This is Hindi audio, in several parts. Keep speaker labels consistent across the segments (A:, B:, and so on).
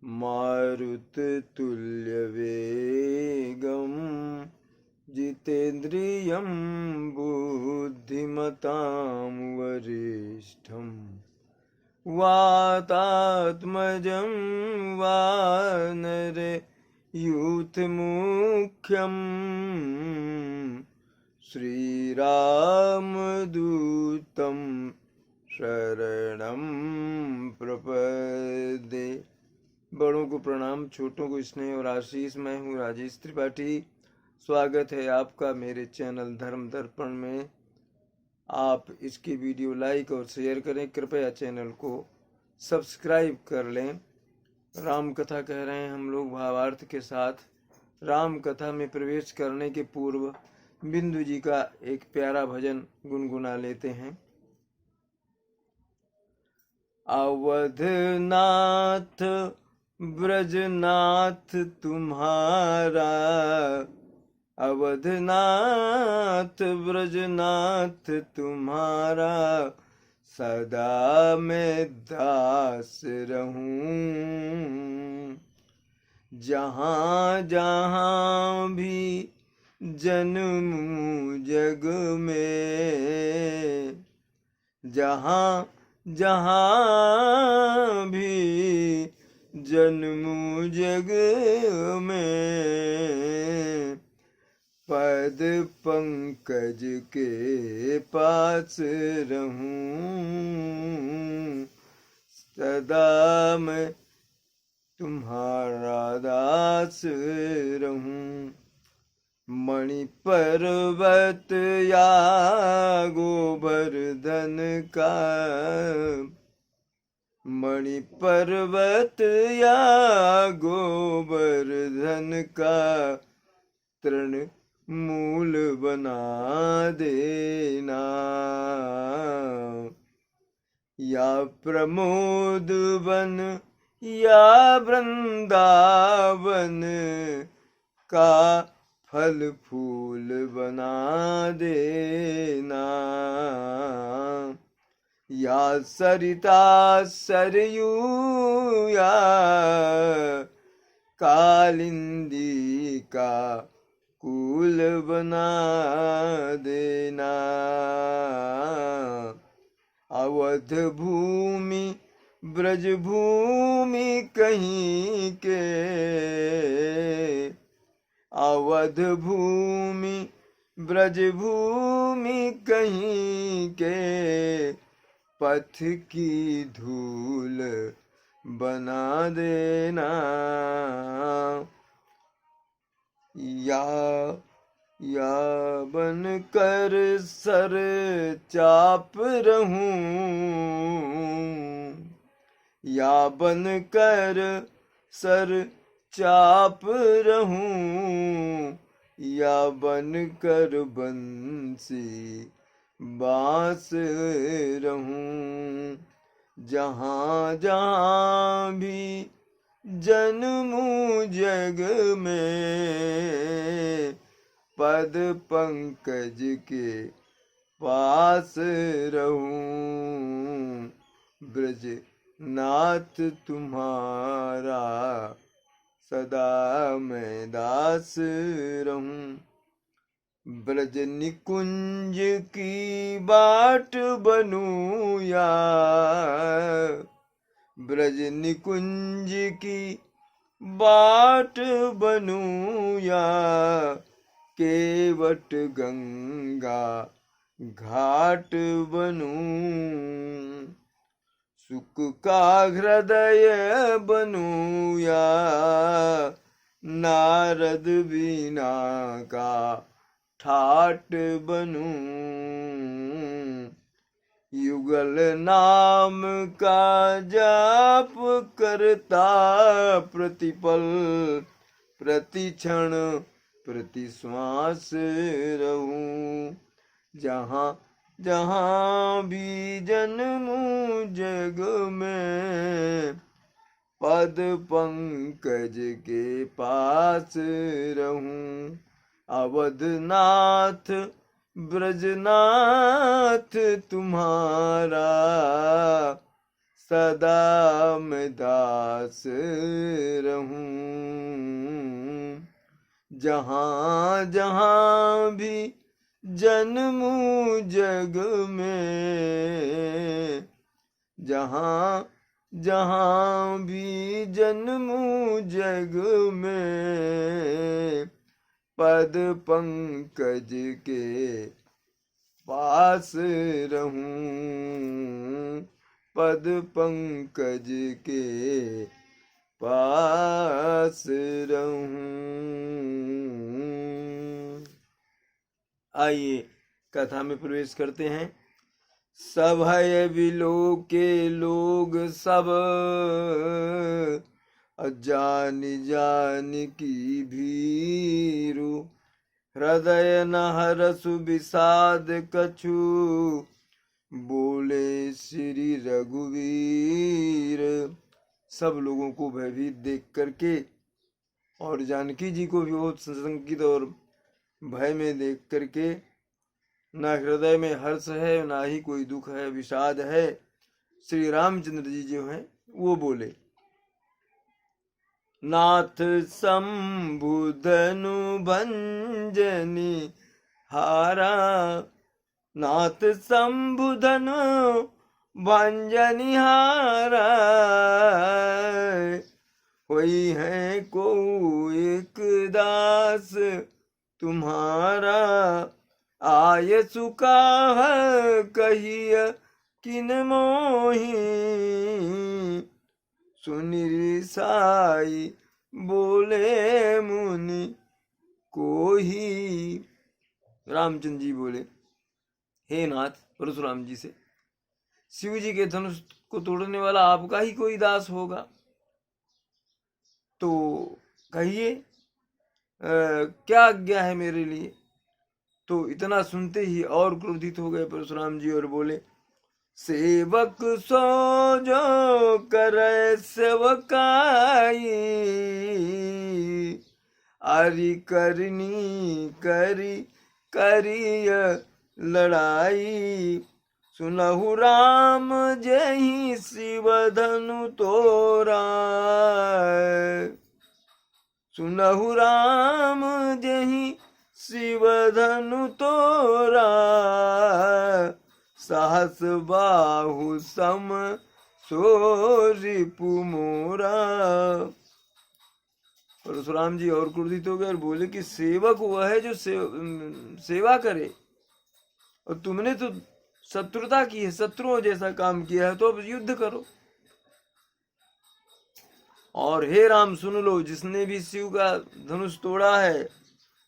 A: मारुततुल्यवेगं जितेन्द्रियं बुद्धिमतां वरिष्ठं वातात्मजं वानरयूथमुख्यं श्रीरामदूतं शरणं प्रपद्ये। बड़ों को प्रणाम, छोटों को स्नेह और आशीष। मैं हूँ राजेश त्रिपाठी। स्वागत है आपका मेरे चैनल धर्म दर्पण में। आप इसकी वीडियो लाइक और शेयर करें। कृपया चैनल को सब्सक्राइब कर लें। राम कथा कह रहे हैं हम लोग भावार्थ के साथ। राम कथा में प्रवेश करने के पूर्व बिंदु जी का एक प्यारा भजन गुनगुना लेते हैं। अवधनाथ ब्रजनाथ तुम्हारा, अवधनाथ ब्रजनाथ तुम्हारा, सदा मैं दास रहूं। जहाँ जहाँ भी जन्मूं जग में, जहाँ जहाँ भी जन्मूं जग में, पद पंकज के पास रहूं। सदा मैं तुम्हारा दास रहूं। मणि पर्वत या गोवर्धन का, मणि पर्वत या गोवर्धन का, तृण मूल बना देना। या प्रमोद वन या वृंदावन का फल फूल बना देना। या सरिता सरयू या कालिंदी का कुल बना देना। अवध भूमि ब्रज भूमि कहीं के, अवध भूमि ब्रज भूमि कहीं के, पथ की धूल बना देना। या बन कर सर चाप रहूं, या बन कर सर चाप रहूं, या बन कर बंसी बांस रहूं। जहाँ जहाँ भी जन्मूं जग में, पद पंकज के पास रहूं। ब्रज नाथ तुम्हारा सदा मैं दास रहूं। ब्रज निकुंज की बाट बनूं या, ब्रज निकुंज की बाट बनूं या, केवट गंगा घाट बनूं। सुख का हृदय बनूं या, नारद बीना का ठाट बनूं। युगल नाम का जाप करता प्रतिपल, प्रतिक्षण प्रति श्वास रहूं। जहाँ जहाँ भी जन्मूं जग में, पद पंकज के पास रहूं। अवधनाथ ब्रजनाथ तुम्हारा, सदा मैं दास रहूं। जहाँ जहाँ भी जन्मूं जग में, जहाँ जहाँ भी जन्मूं जग में, पद पंकज के पास रहूं, पद पंकज के पास रहूं। आइए कथा में प्रवेश करते हैं। सभय बिलो के लोग सब, अजान जान की भीरु, हृदय न हरसु विषाद कछु, बोले श्री रघुवीर। सब लोगों को भयभीत देख करके और जानकी जी को भी बहुत संशंकित और भय में देख करके, न हृदय में हर्ष है ना ही कोई दुख है, विषाद है, श्री रामचंद्र जी जो हैं वो बोले, नाथ शंभुधनु भंजनी हारा, नाथ शंभुधनु भंजनी हारा, कोई है को एक दास तुम्हारा, आय सुकाह कहिय किन मोही, सुनि साई बोले मुनि कोही। रामचंद्र जी बोले, हे नाथ परशुराम जी से, शिव जी के धनुष को तोड़ने वाला आपका ही कोई दास होगा, तो कहिए क्या आज्ञा है मेरे लिए। तो इतना सुनते ही और क्रोधित हो गए परशुराम जी और बोले, सेवक सो जो करे सेवकाई, आरी करनी करी करिय लड़ाई, सुनहु राम जहि शिव धनु तोरा, सुनहु राम जहि शिव धनु तोरा, सहस बाहु सम सो रिपु मोरा। परशुराम जी और क्रोधित हो गए और बोले कि सेवक वह है जो सेवा करे, और तुमने तो शत्रुता की है, शत्रुओं जैसा काम किया है, तो अब युद्ध करो। और हे राम सुन लो, जिसने भी शिव का धनुष तोड़ा है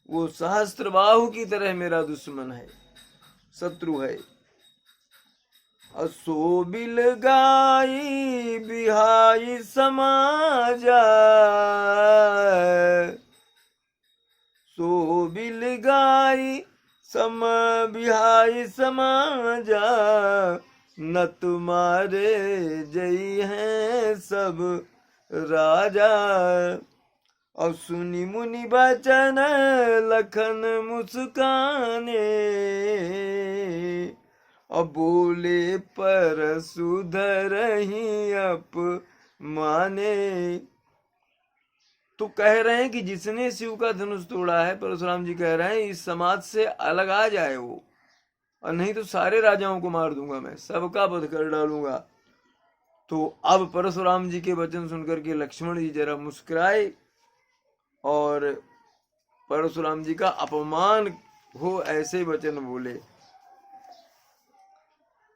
A: वो सहस्त्र बाहु की तरह मेरा दुश्मन है, शत्रु है। असो बिल गाई बिहाई समाजा, सो बिल गाई सम बिहाई समाजा, न तुम्हारे जय हैं सब राजा। और सुनी मुनि बचन लखन मुस्काने, और बोले पर सुधरहि अप माने। तो कह रहे हैं कि जिसने शिव का धनुष तोड़ा है, परशुराम जी कह रहे हैं इस समाज से अलग आ जाए वो, और नहीं तो सारे राजाओं को मार दूंगा मैं, सबका वध कर डालूंगा। तो अब परशुराम जी के वचन सुनकर के लक्ष्मण जी जरा मुस्कुराए और परशुराम जी का अपमान हो ऐसे वचन बोले,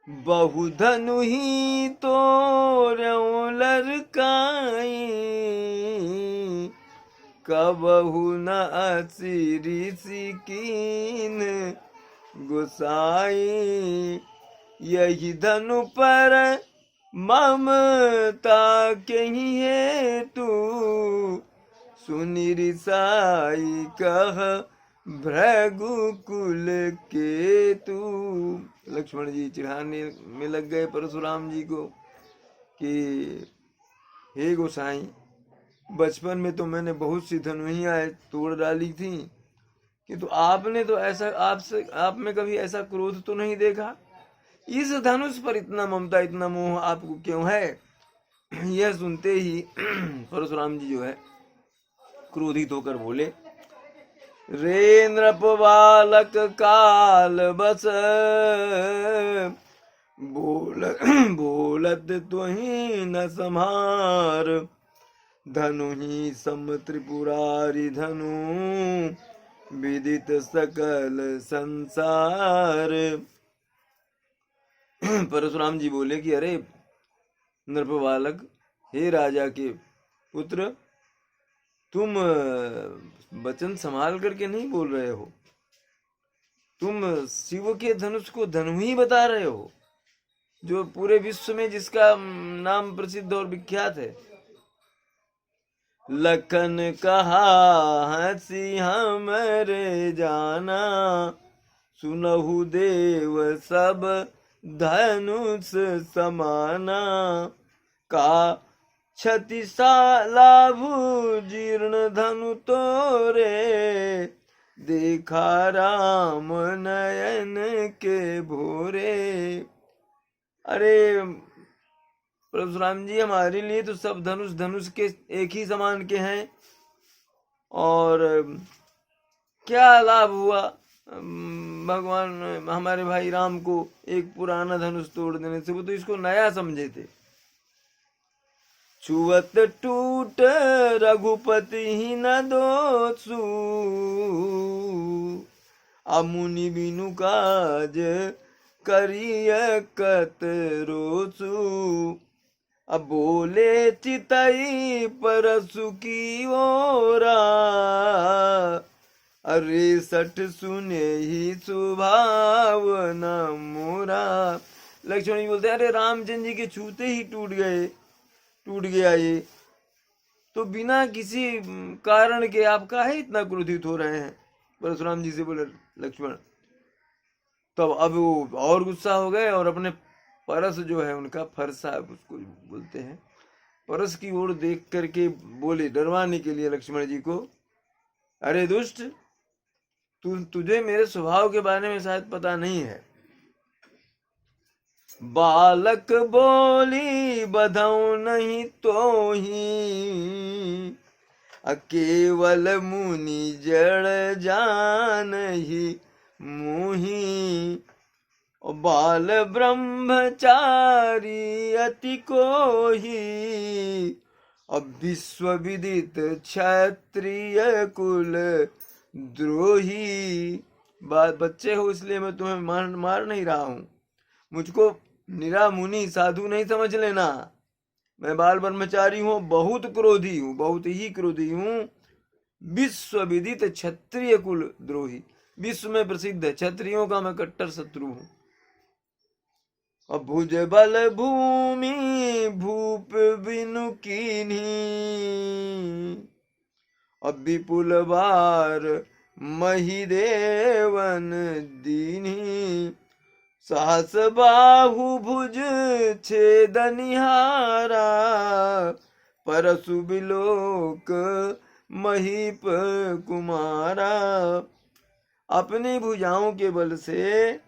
A: बहुधनु ही तो लड़काई, कबहु न असिरी सिकीन गुसाई, यही धनु पर ममता के ही हेतु, सुनि रिसाई कह भृगुकुल केतु। लक्ष्मण जी चिढ़ाने में लग गए परशुराम जी को कि हे गोसाई, बचपन में तो मैंने बहुत सी धनुहियाँ तोड़ डाली थी, किंतु आपने तो ऐसा आप में कभी ऐसा क्रोध तो नहीं देखा। इस धनुष पर इतना ममता, इतना मोह आपको क्यों है? यह सुनते ही परशुराम जी जो है क्रोधित होकर बोले, रे नृप बालक काल बस, बोलत तुही न संहार, धनु ही सम त्रिपुरारी धनु, विदित सकल संसार। परशुराम जी बोले कि अरे नृप बालक, हे राजा के पुत्र, तुम वचन संभाल करके नहीं बोल रहे हो। तुम शिव के धनुष को धनु ही बता रहे हो, जो पूरे विश्व में जिसका नाम प्रसिद्ध और विख्यात है। लखन कहा हंसी हमरे जाना, सुनहु देव सब धनुष समाना, का क्षति लाभु जीर्ण धनु तोरे, देखा राम नयन के भोरे। अरे परशुराम जी, हमारे लिए तो सब धनुष धनुष के एक ही समान के हैं, और क्या लाभ हुआ भगवान हमारे भाई राम को एक पुराना धनुष तोड़ देने से? वो तो इसको नया समझे थे। छुअत टूट रघुपति ही न दोसु, अमुनि बिनु काज करिय कत रोसु, अब बोले चितई परसु की ओरा, अरे सठ सुने ही सुभावना मोरा। लक्ष्मण जी बोलते, अरे रामचंद्र जी के छूते ही टूट गया ये, तो बिना किसी कारण के आप काहे इतना क्रोधित हो रहे हैं? परशुराम जी से बोले लक्ष्मण। तब अब वो और गुस्सा हो गए और अपने परस जो है उनका फरसा उसको बोलते हैं, परस की ओर देख करके बोले डरवाने के लिए लक्ष्मण जी को, अरे दुष्ट, तुझे मेरे स्वभाव के बारे में शायद पता नहीं है। बालक बोली बधौ नहीं तो ही, केवल मुनि जड़ जान ही मुही, बाल ब्रह्मचारी अति को ही, अब विश्व विदित क्षत्रिय कुल द्रोही। बच्चे हो इसलिए मैं तुम्हें मार नहीं रहा हूं, मुझको निरा मुनि साधु नहीं समझ लेना। मैं बाल ब्रह्मचारी हूँ, बहुत क्रोधी हूँ, बहुत ही क्रोधी हूँ। विश्व विदित क्षत्रिय कुल द्रोही, विश्व में प्रसिद्ध क्षत्रियों का मैं कट्टर शत्रु हूँ। भुज बल भूमि भूप बिनु कीन्ही, अब विपुल बार मही देवन दीन्ही, साहस बाहु भुज छेदनिहारा, परसु बिलोक महीप कुमारा। अपनी भुजाओं के बल से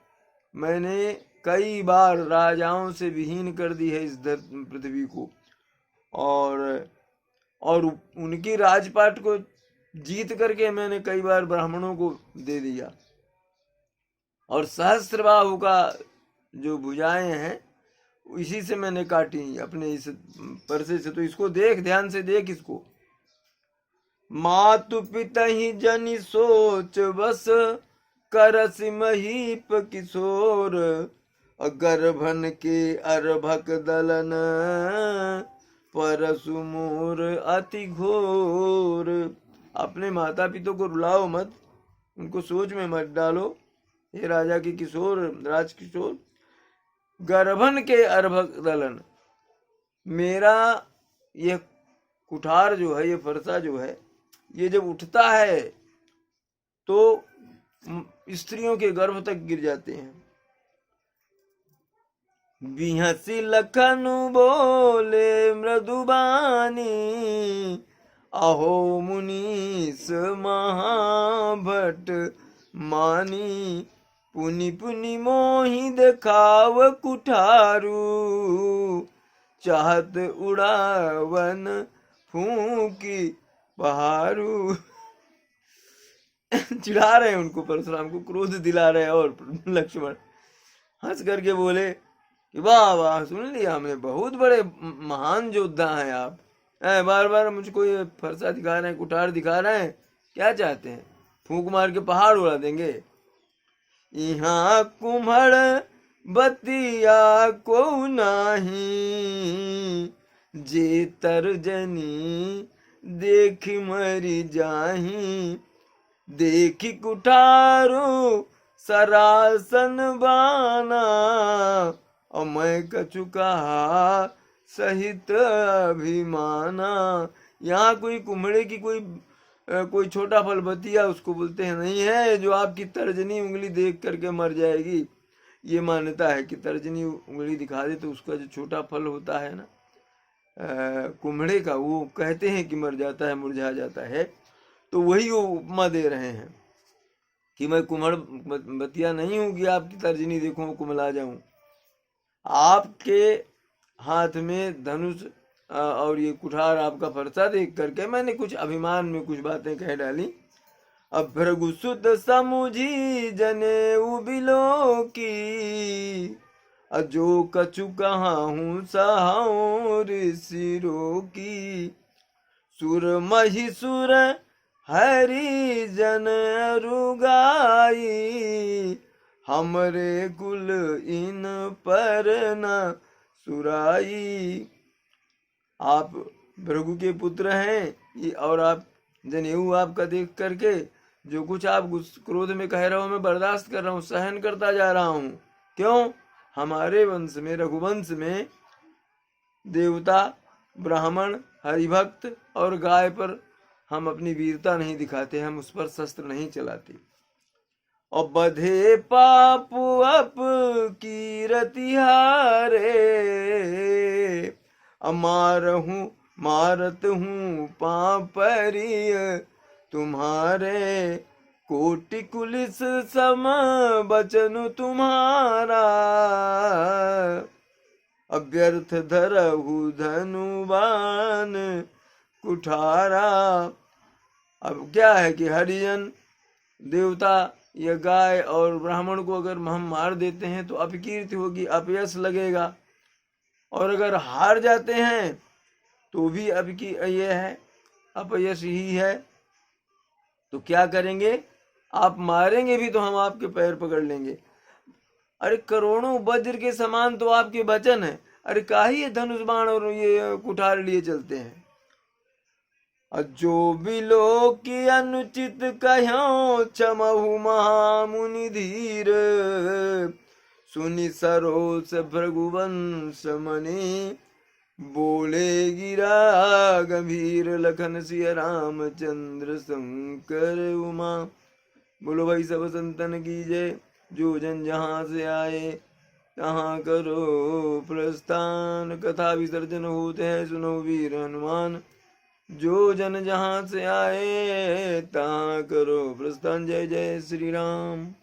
A: मैंने कई बार राजाओं से विहीन कर दी है इस पृथ्वी को, और उनकी राजपाट को जीत करके मैंने कई बार ब्राह्मणों को दे दिया। और सहस्त्रबाहु का जो भुजाएं हैं इसी से मैंने काटी अपने इस परसे से। तो इसको देख, ध्यान से देख इसको। मातु पिता ही जनि सोच बस, करस महीप किशोर, गर्भन के अर्भक दलन, परसु मोर अति घोर। अपने माता पिता को रुलाओ मत, उनको सोच में मत डालो हे राजा के किशोर, राज किशोर। गर्भन के अर्भक दलन, मेरा यह कुठार जो है, ये फरसा जो है, ये जब उठता है तो स्त्रियों के गर्भ तक गिर जाते हैं। बिहसी लखनु बोले मृदुबानी, अहो मुनीस महाभट मानी, पुनि पुनि मोहि देखाव कुठारू, चाहत उड़ावन फूंकी पहाड़ू। चिढ़ा रहे हैं उनको, परशुराम को क्रोध दिला रहे हैं। और लक्ष्मण हंस करके बोले कि वाह वाह, सुन लिया हमने, बहुत बड़े महान योद्धा हैं आप। बार बार मुझको ये फरसा दिखा रहे हैं, कुठार दिखा रहे हैं, क्या चाहते हैं? फूंक मार के पहाड़ उड़ा देंगे? यहाँ कुम्हड़ बतिया को नाही, जे तर्जनी देख मरी जाही। देखी कुठारो सरासन बाना, और मैं कछु कहा सहित अभिमाना। यहाँ कोई कुम्हड़े की कोई छोटा फल बतिया उसको बोलते हैं नहीं है, जो आपकी तर्जनी उंगली देख करके मर जाएगी। ये मान्यता है कि तर्जनी उंगली दिखा दे तो उसका जो छोटा फल होता है ना कुम्हड़े का, वो कहते हैं कि मर जाता है, मुरझा जाता है। तो वही वो उपमा दे रहे हैं कि मैं कुम्हड़ बतिया नहीं हूं कि आपकी तर्जनी देखो कुमला जाऊं। आपके हाथ में धनुष और ये कुठार आपका फरसा देख करके मैंने कुछ अभिमान में कुछ बातें कह डाली। अब भृगु सुत समुझी जनेऊ बिलो की, अजो कछु कहा हूँ सहाओ ऋषिरो की। सुर महिसुर हरि जन रुगाई, हमरे कुल इन पर न सुराई। आप भृगु के पुत्र हैं और आप जनेऊ आपका देख करके जो कुछ आप क्रोध में कह रहे हो मैं बर्दाश्त कर रहा हूँ, सहन करता जा रहा हूँ। क्यों? हमारे वंश में, रघुवंश में देवता, ब्राह्मण, हरिभक्त और गाय पर हम अपनी वीरता नहीं दिखाते, हम उस पर शस्त्र नहीं चलाते। और बधे पाप अप कीरति हारे, मारत हूँ पापरिय तुम्हारे। कोटि कुलिस सम बचनु तुम्हारा, अव्यर्थ धरहु धनुबान कुठारा। अब क्या है कि हरिजन, देवता या गाय और ब्राह्मण को अगर हम मार देते हैं तो अपकीर्ति होगी, अपयश लगेगा। और अगर हार जाते हैं तो भी अब की ये है, अपयश ही है। तो क्या करेंगे? आप मारेंगे भी तो हम आपके पैर पकड़ लेंगे। अरे करोड़ों वज्र के समान तो आपके वचन है, अरे काहे धनुष बाण और ये कुठार लिए चलते हैं? जो बिलो की अनुचित कहो क्षमहु महामुनि धीर, सुनि सरोस भृगुवंश मणि। बोले गिरा गंभीर लखन सिया रामचंद्र शंकर उमा। बोलो भाई सब संतन की जय। जो जन जहाँ से आए तहाँ करो प्रस्थान, कथा विसर्जन होते हैं सुनो वीर हनुमान। जो जन जहाँ से आए तहाँ करो प्रस्थान। जय जय श्री राम।